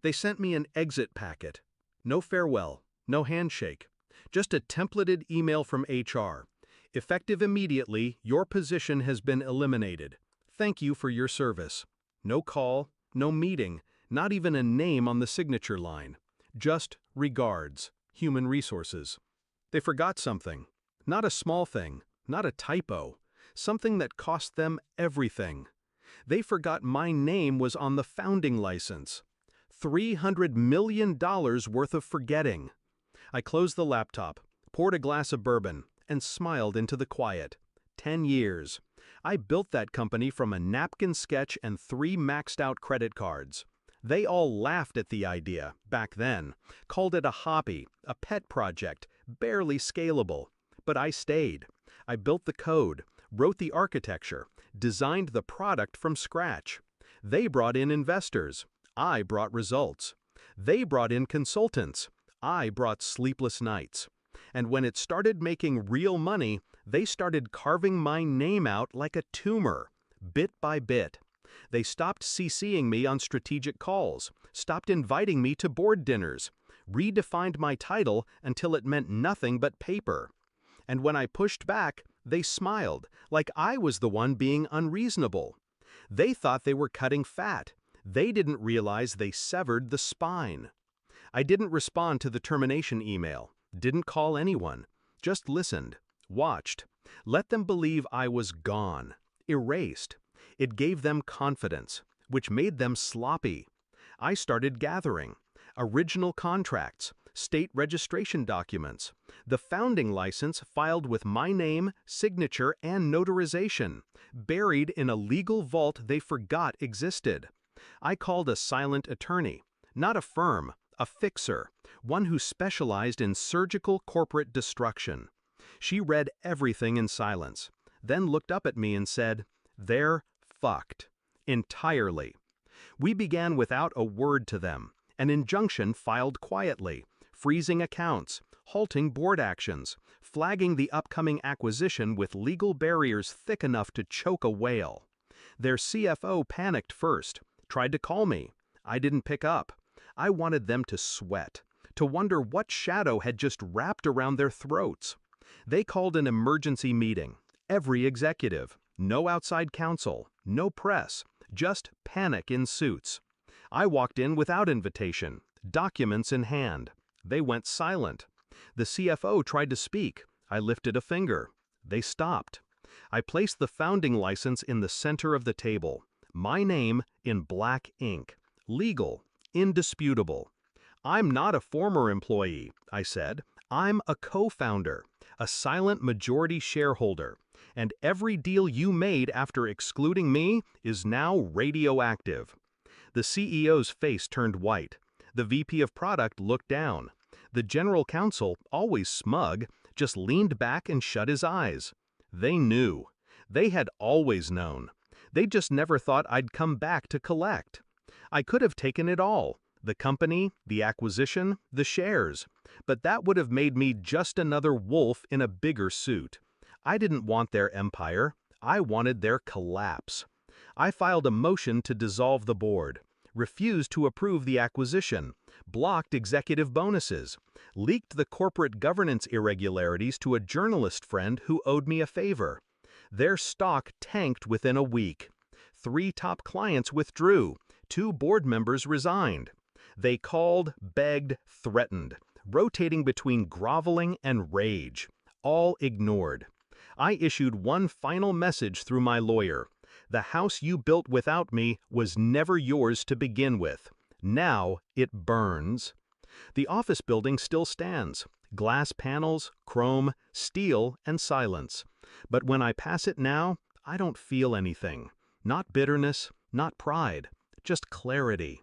They sent me an exit packet. No farewell, no handshake. Just a templated email from HR. Effective immediately, your position has been eliminated. Thank you for your service. No call, no meeting, not even a name on the signature line. Just regards, human resources. They forgot something. Not a small thing, not a typo. Something that cost them everything. They forgot my name was on the founding license. $300 million worth of forgetting. I closed the laptop, poured a glass of bourbon, and smiled into the quiet. 10 years. I built that company from a napkin sketch and 3 maxed-out credit cards. They all laughed at the idea, back then, called it a hobby, a pet project, barely scalable. But I stayed. I built the code, wrote the architecture, designed the product from scratch. They brought in investors. I brought results. They brought in consultants. I brought sleepless nights. And when it started making real money, they started carving my name out like a tumor, bit by bit. They stopped CCing me on strategic calls, stopped inviting me to board dinners, redefined my title until it meant nothing but paper. And when I pushed back, they smiled, like I was the one being unreasonable. They thought they were cutting fat. They didn't realize they severed the spine. I didn't respond to the termination email, didn't call anyone, just listened, watched, let them believe I was gone, erased. It gave them confidence, which made them sloppy. I started gathering original contracts, state registration documents, the founding license filed with my name, signature, and notarization, buried in a legal vault they forgot existed. I called a silent attorney, not a firm, a fixer, one who specialized in surgical corporate destruction. She read everything in silence, then looked up at me and said, "They're fucked. Entirely." We began without a word to them, an injunction filed quietly, freezing accounts, halting board actions, flagging the upcoming acquisition with legal barriers thick enough to choke a whale. Their CFO panicked first, tried to call me. I didn't pick up. I wanted them to sweat, to wonder what shadow had just wrapped around their throats. They called an emergency meeting. Every executive. No outside counsel. No press. Just panic in suits. I walked in without invitation, documents in hand. They went silent. The CFO tried to speak. I lifted a finger. They stopped. I placed the founding license in the center of the table. My name in black ink. Legal. Indisputable. "I'm not a former employee," I said. "I'm a co-founder, a silent majority shareholder, and every deal you made after excluding me is now radioactive." The CEO's face turned white. The VP of product looked down. The general counsel, always smug, just leaned back and shut his eyes. They knew. They had always known. They just never thought I'd come back to collect. I could have taken it all, the company, the acquisition, the shares, but that would have made me just another wolf in a bigger suit. I didn't want their empire. I wanted their collapse. I filed a motion to dissolve the board, refused to approve the acquisition, blocked executive bonuses, leaked the corporate governance irregularities to a journalist friend who owed me a favor. Their stock tanked within a week. 3 top clients withdrew. 2 board members resigned. They called, begged, threatened, rotating between groveling and rage. All ignored. I issued one final message through my lawyer. The house you built without me was never yours to begin with. Now it burns. The office building still stands. Glass panels, chrome, steel, and silence. But when I pass it now, I don't feel anything. Not bitterness, not pride, just clarity.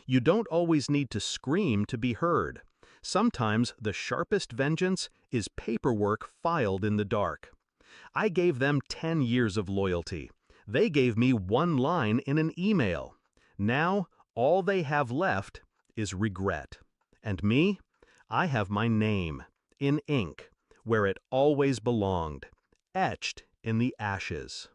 You don't always need to scream to be heard. Sometimes the sharpest vengeance is paperwork filed in the dark. I gave them 10 years of loyalty. They gave me 1 line in an email. Now, all they have left is regret. And me? I have my name, in ink, where it always belonged, etched in the ashes.